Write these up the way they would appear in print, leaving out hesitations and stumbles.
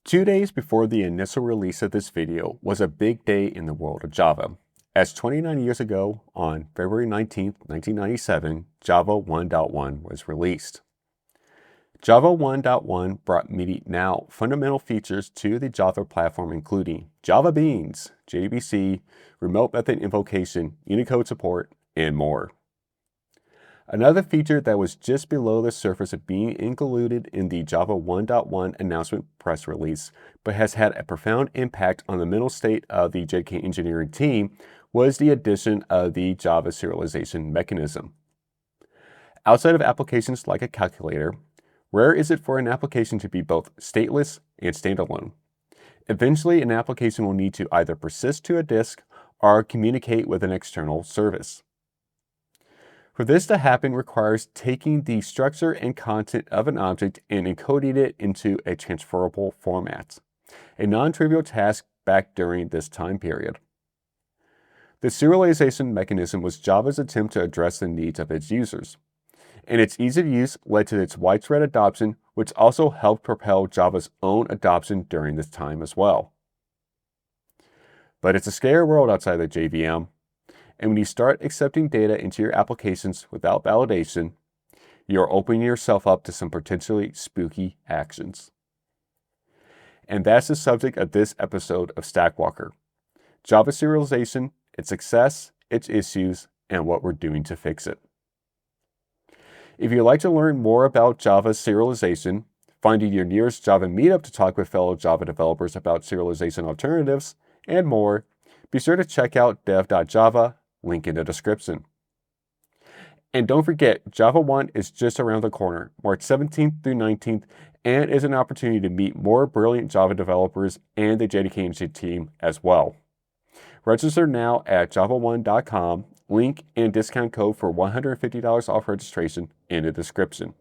2 days before the initial release of this video was a big day in the world of Java, as 29 years ago, on February 19, 1997, Java 1.1 was released. Java 1.1 brought many now fundamental features to the Java platform, including Java Beans, JDBC, remote method invocation, Unicode support, and more. Another feature that was just below the surface of being included in the Java 1.1 announcement press release, but has had a profound impact on the mental state of the JDK engineering team, was the addition of the Java serialization mechanism. Outside of applications like a calculator, rare is it for an application to be both stateless and standalone. Eventually, an application will need to either persist to a disk or communicate with an external service. For this to happen requires taking the structure and content of an object and encoding it into a transferable format, a non-trivial task back during this time period. The serialization mechanism was Java's attempt to address the needs of its users, and its ease of use led to its widespread adoption, which also helped propel Java's own adoption during this time as well. But it's a scary world outside the JVM. And when you start accepting data into your applications without validation, you're opening yourself up to some potentially spooky actions. And that's the subject of this episode of Stackwalker: Java serialization, its success, its issues, and what we're doing to fix it. If you'd like to learn more about Java serialization, finding your nearest Java meetup to talk with fellow Java developers about serialization alternatives, and more, be sure to check out dev.java, link in the description. And don't forget, Java 1 is just around the corner, March 17th through 19th, and is an opportunity to meet more brilliant Java developers and the JDK engineering team as well. Register now at java1.com, link and discount code for $150 off registration in the description.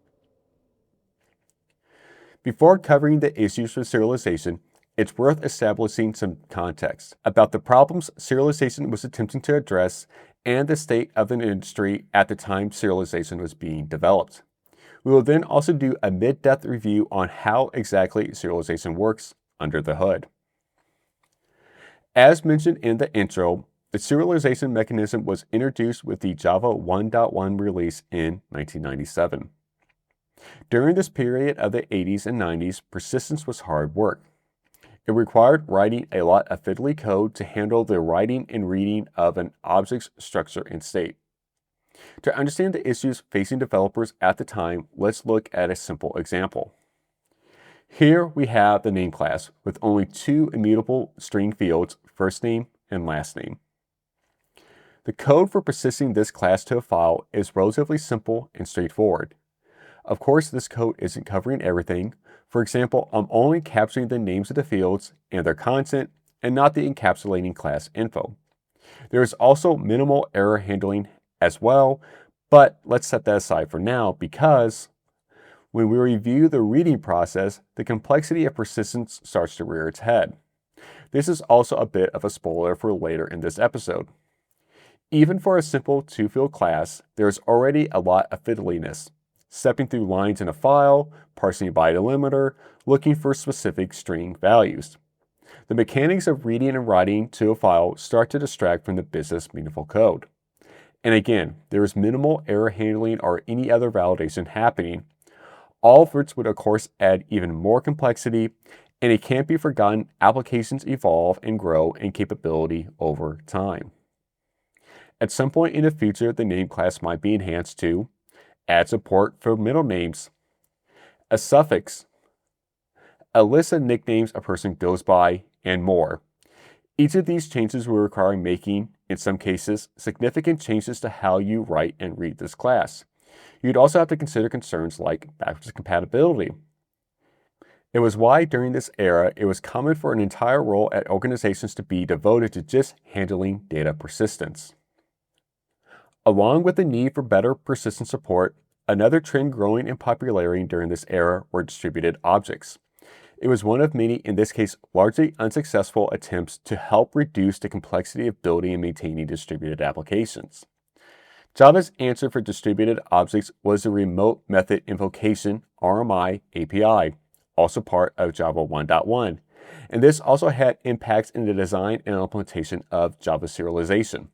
Before covering the issues with serialization, it's worth establishing some context about the problems serialization was attempting to address and the state of the industry at the time serialization was being developed. We will then also do a mid-depth review on how exactly serialization works under the hood. As mentioned in the intro, the serialization mechanism was introduced with the Java 1.1 release in 1997. During this period of the 80s and 90s, persistence was hard work. It required writing a lot of fiddly code to handle the writing and reading of an object's structure and state. To understand the issues facing developers at the time, let's look at a simple example. Here we have the name class with only two immutable string fields, first name and last name. The code for persisting this class to a file is relatively simple and straightforward. Of course, this code isn't covering everything. For example, I'm only capturing the names of the fields and their content and not the encapsulating class info. There is also minimal error handling as well, but let's set that aside for now because when we review the reading process, the complexity of persistence starts to rear its head. This is also a bit of a spoiler for later in this episode. Even for a simple two-field class, there is already a lot of fiddliness. Stepping through lines in a file, parsing by delimiter, looking for specific string values. The mechanics of reading and writing to a file start to distract from the business meaningful code. And again, there is minimal error handling or any other validation happening, all of which would of course add even more complexity, and it can't be forgotten applications evolve and grow in capability over time. At some point in the future, the name class might be enhanced to add support for middle names, a suffix, a list of nicknames a person goes by, and more. Each of these changes will require making, in some cases, significant changes to how you write and read this class. You'd also have to consider concerns like backwards compatibility. It was why during this era, it was common for an entire role at organizations to be devoted to just handling data persistence. Along with the need for better persistent support, another trend growing in popularity during this era were distributed objects. It was one of many, in this case largely unsuccessful, attempts to help reduce the complexity of building and maintaining distributed applications. Java's answer for distributed objects was the Remote Method Invocation (RMI) API, also part of Java 1.1. And this also had impacts in the design and implementation of Java serialization,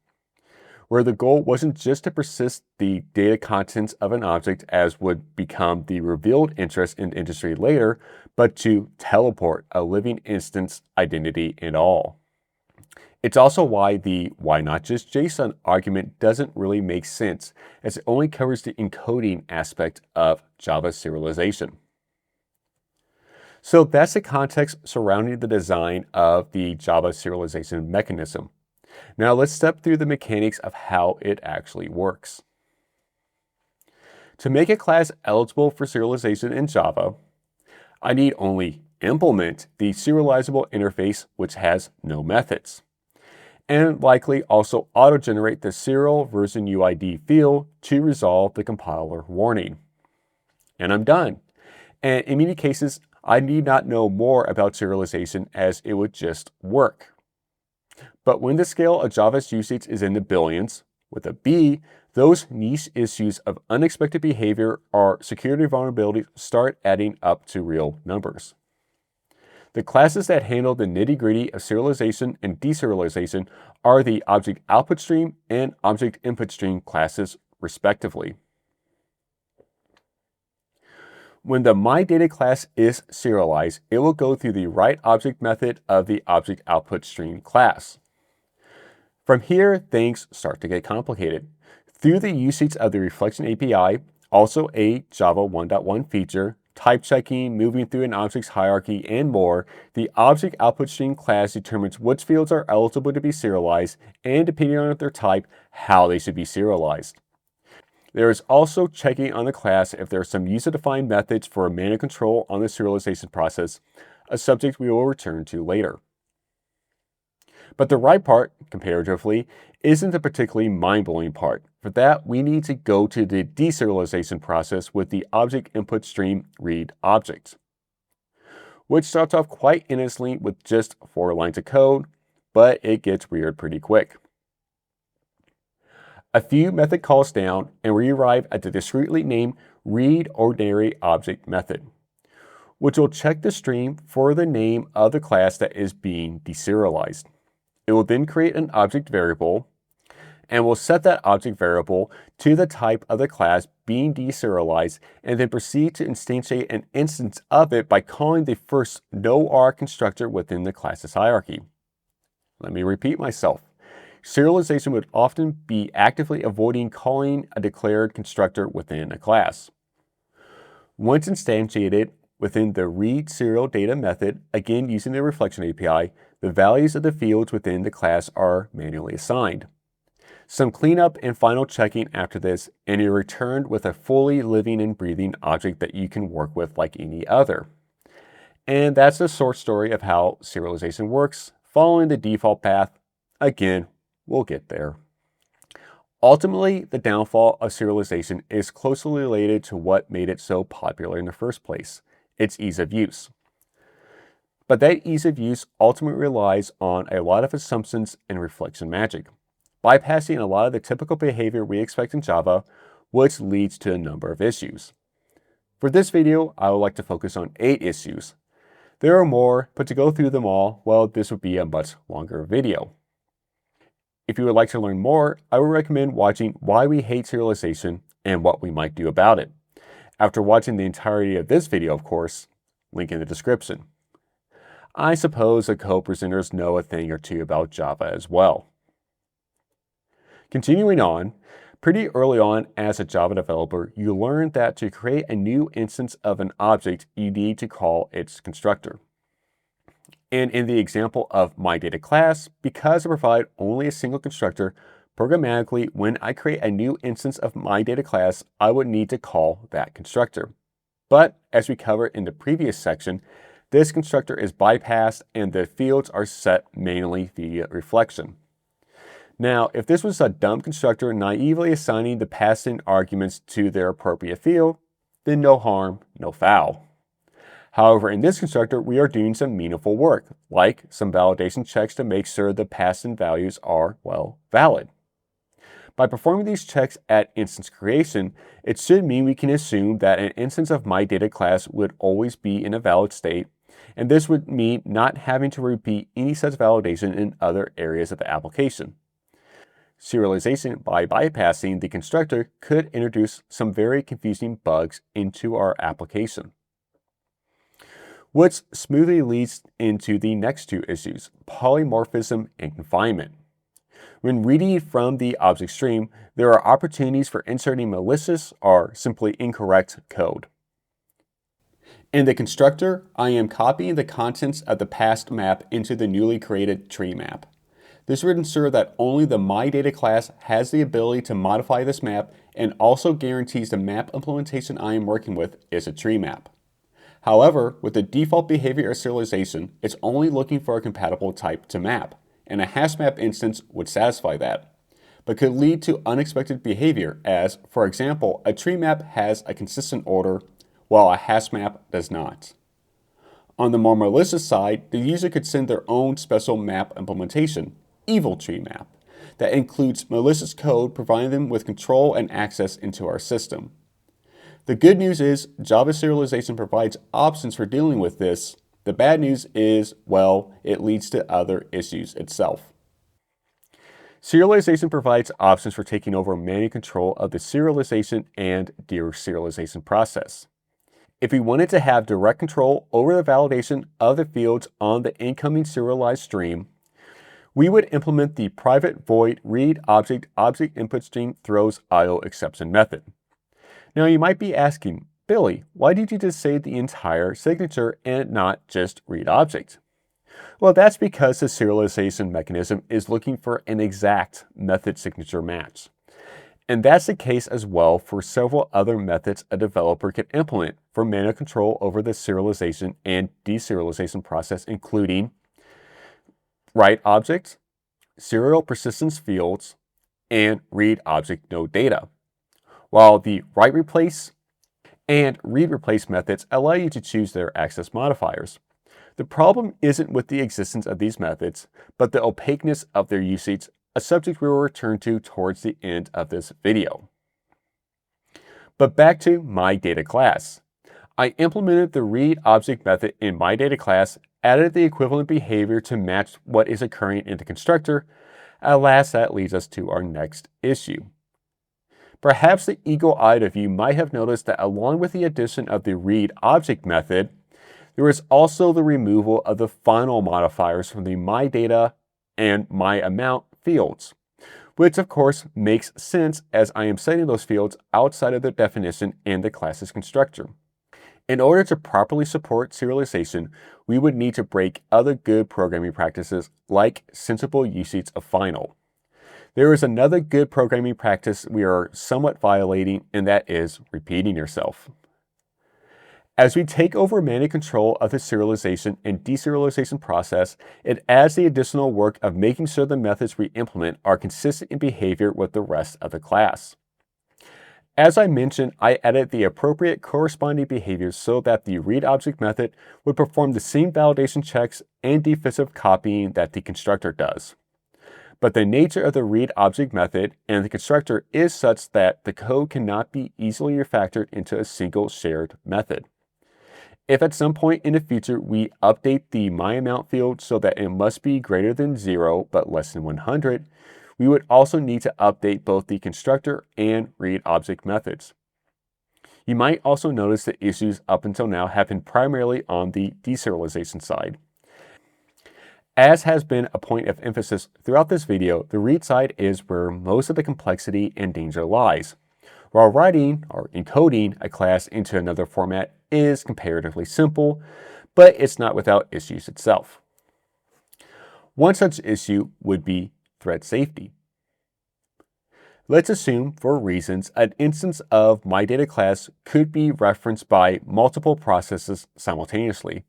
where the goal wasn't just to persist the data contents of an object as would become the revealed interest in the industry later, but to teleport a living instance identity and all. It's also why the why not just JSON argument doesn't really make sense, as it only covers the encoding aspect of Java serialization. So that's the context surrounding the design of the Java serialization mechanism. Now let's step through the mechanics of how it actually works. To make a class eligible for serialization in Java, I need only implement the serializable interface, which has no methods, and likely also auto-generate the serial version UID field to resolve the compiler warning. And I'm done. And in many cases, I need not know more about serialization as it would just work. But when the scale of Java's usage is in the billions, with a B, those niche issues of unexpected behavior or security vulnerabilities start adding up to real numbers. The classes that handle the nitty-gritty of serialization and deserialization are the Object Output Stream and Object Input Stream classes, respectively. When the MyData class is serialized, it will go through the writeObject method of the Object Output Stream class. From here, things start to get complicated. Through the usage of the Reflection API, also a Java 1.1 feature, type checking, moving through an object's hierarchy, and more, the Object Output Stream class determines which fields are eligible to be serialized, and depending on their type, how they should be serialized. There is also checking on the class if there are some user-defined methods for manual control on the serialization process, a subject we will return to later. But the right part, comparatively, isn't the particularly mind-blowing part. For that, we need to go to the deserialization process with the Object Input Stream read object, which starts off quite innocently with just 4 lines of code, but it gets weird pretty quick. A few method calls down, and we arrive at the discretely named readOrdinaryObject method, which will check the stream for the name of the class that is being deserialized. It will then create an object variable, and will set that object variable to the type of the class being deserialized, and then proceed to instantiate an instance of it by calling the first no-R constructor within the class's hierarchy. Let me repeat myself. Serialization would often be actively avoiding calling a declared constructor within a class. Once instantiated within the readSerialData method, again using the Reflection API, the values of the fields within the class are manually assigned. Some cleanup and final checking after this, and you're returned with a fully living and breathing object that you can work with like any other. And that's the short story of how serialization works, following the default path. Again, we'll get there. Ultimately, the downfall of serialization is closely related to what made it so popular in the first place, its ease of use. But that ease of use ultimately relies on a lot of assumptions and reflection magic, bypassing a lot of the typical behavior we expect in Java, which leads to a number of issues. For this video, I would like to focus on 8 issues. There are more, but to go through them all, well, this would be a much longer video. If you would like to learn more, I would recommend watching Why We Hate Serialization and What We Might Do About It. After watching the entirety of this video, of course, link in the description. I suppose the co-presenters know a thing or two about Java as well. Continuing on, pretty early on as a Java developer, you learn that to create a new instance of an object, you need to call its constructor. And in the example of MyData class, because I provide only a single constructor, programmatically, when I create a new instance of MyData class, I would need to call that constructor. But as we covered in the previous section, this constructor is bypassed and the fields are set manually via reflection. Now, if this was a dumb constructor naively assigning the passing arguments to their appropriate field, then no harm, no foul. However, in this constructor, we are doing some meaningful work, like some validation checks to make sure the passing values are, well, valid. By performing these checks at instance creation, it should mean we can assume that an instance of MyData class would always be in a valid state, and this would mean not having to repeat any such validation in other areas of the application. Serialization, by bypassing the constructor, could introduce some very confusing bugs into our application, which smoothly leads into the next two issues, polymorphism and confinement. When reading from the object stream, there are opportunities for inserting malicious or simply incorrect code. In the constructor, I am copying the contents of the past map into the newly created tree map. This would ensure that only the MyData class has the ability to modify this map and also guarantees the map implementation I am working with is a tree map. However, with the default behavior of serialization, it's only looking for a compatible type to map, and a hash map instance would satisfy that, but could lead to unexpected behavior as, for example, a tree map has a consistent order while a hash map does not. On the more malicious side, the user could send their own special map implementation, evil tree map, that includes malicious code providing them with control and access into our system. The good news is Java serialization provides options for dealing with this. The bad news is, well, it leads to other issues itself. Serialization provides options for taking over manual control of the serialization and deserialization process. If we wanted to have direct control over the validation of the fields on the incoming serialized stream, we would implement the private void read object input stream throws IO exception method. Now you might be asking, Billy, why did you just say the entire signature and not just read object? Well, that's because the serialization mechanism is looking for an exact method signature match. And that's the case as well for several other methods a developer can implement for manual control over the serialization and deserialization process, including write object, serial persistence fields, and read object no data. While the write replace and read replace methods allow you to choose their access modifiers. The problem isn't with the existence of these methods, but the opaqueness of their usage, a subject we will return to towards the end of this video. But back to MyData class. I implemented the read object method in MyData class, added the equivalent behavior to match what is occurring in the constructor. Alas, that leads us to our next issue. Perhaps the eagle-eyed of you might have noticed that along with the addition of the read object method, there is also the removal of the final modifiers from the MyData and MyAmount fields, which of course makes sense as I am setting those fields outside of their definition in the class's constructor. In order to properly support serialization, we would need to break other good programming practices like sensible usage of final. There is another good programming practice we are somewhat violating, and that is repeating yourself. As we take over manual control of the serialization and deserialization process, it adds the additional work of making sure the methods we implement are consistent in behavior with the rest of the class. As I mentioned, I added the appropriate corresponding behaviors so that the read object method would perform the same validation checks and defensive copying that the constructor does. But the nature of the read object method and the constructor is such that the code cannot be easily refactored into a single shared method. If at some point in the future we update the MyAmount field so that it must be greater than 0 but less than 100, we would also need to update both the constructor and read object methods. You might also notice that issues up until now have been primarily on the deserialization side. As has been a point of emphasis throughout this video, the read side is where most of the complexity and danger lies, while writing or encoding a class into another format is comparatively simple, but it's not without issues itself. One such issue would be thread safety. Let's assume, for reasons, an instance of MyData class could be referenced by multiple processes simultaneously.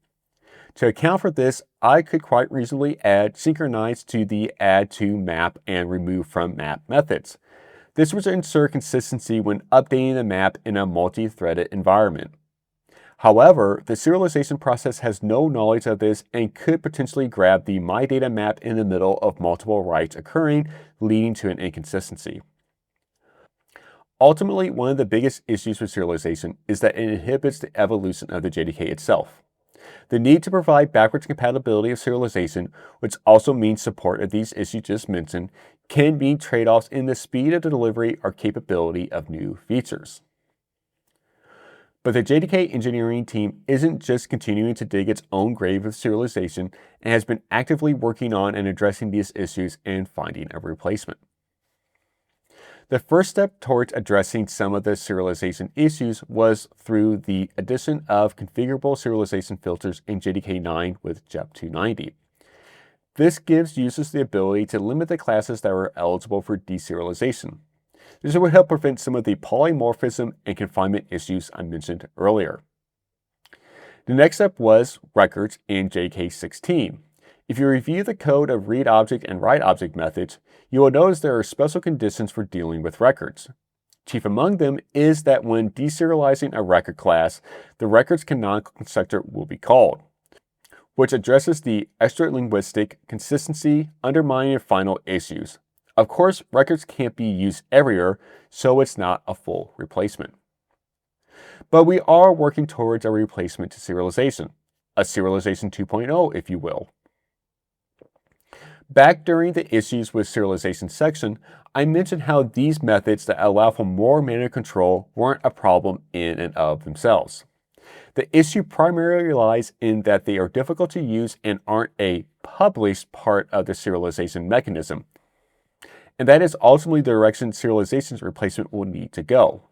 To account for this, I could quite reasonably add synchronize to the add to map and remove from map methods. This would ensure consistency when updating the map in a multi-threaded environment. However, the serialization process has no knowledge of this and could potentially grab the MyData map in the middle of multiple writes occurring, leading to an inconsistency. Ultimately, one of the biggest issues with serialization is that it inhibits the evolution of the JDK itself. The need to provide backwards compatibility of serialization, which also means support of these issues just mentioned, can mean trade-offs in the speed of the delivery or capability of new features. But the JDK engineering team isn't just continuing to dig its own grave with serialization and has been actively working on and addressing these issues and finding a replacement. The first step towards addressing some of the serialization issues was through the addition of configurable serialization filters in JDK 9 with JEP 290. This gives users the ability to limit the classes that are eligible for deserialization. This would help prevent some of the polymorphism and confinement issues I mentioned earlier. The next step was records in JDK 16. If you review the code of readObject and writeObject methods, you will notice there are special conditions for dealing with records. Chief among them is that when deserializing a record class, the records canonical constructor will be called, which addresses the extra linguistic, consistency, undermining, and final issues. Of course, records can't be used everywhere, so it's not a full replacement. But we are working towards a replacement to serialization, a serialization 2.0, if you will. Back during the issues with serialization section, I mentioned how these methods that allow for more manual control weren't a problem in and of themselves. The issue primarily lies in that they are difficult to use and aren't a published part of the serialization mechanism. And that is ultimately the direction serialization's replacement will need to go,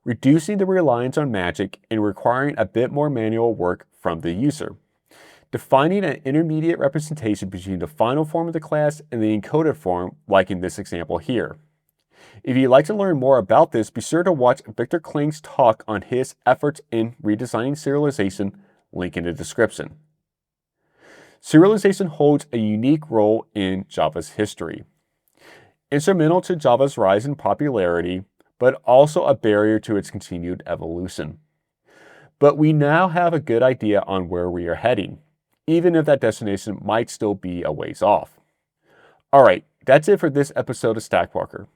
reducing the reliance on magic and requiring a bit more manual work from the user. Defining an intermediate representation between the final form of the class and the encoded form, like in this example here. If you'd like to learn more about this, be sure to watch Victor Kling's talk on his efforts in redesigning serialization, link in the description. Serialization holds a unique role in Java's history. Instrumental to Java's rise in popularity, but also a barrier to its continued evolution. But we now have a good idea on where we are heading, even if that destination might still be a ways off. Alright, that's it for this episode of Stackwalker.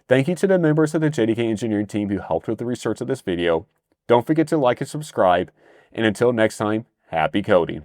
Thank you to the members of the JDK engineering team who helped with the research of this video. Don't forget to like and subscribe, and until next time, happy coding.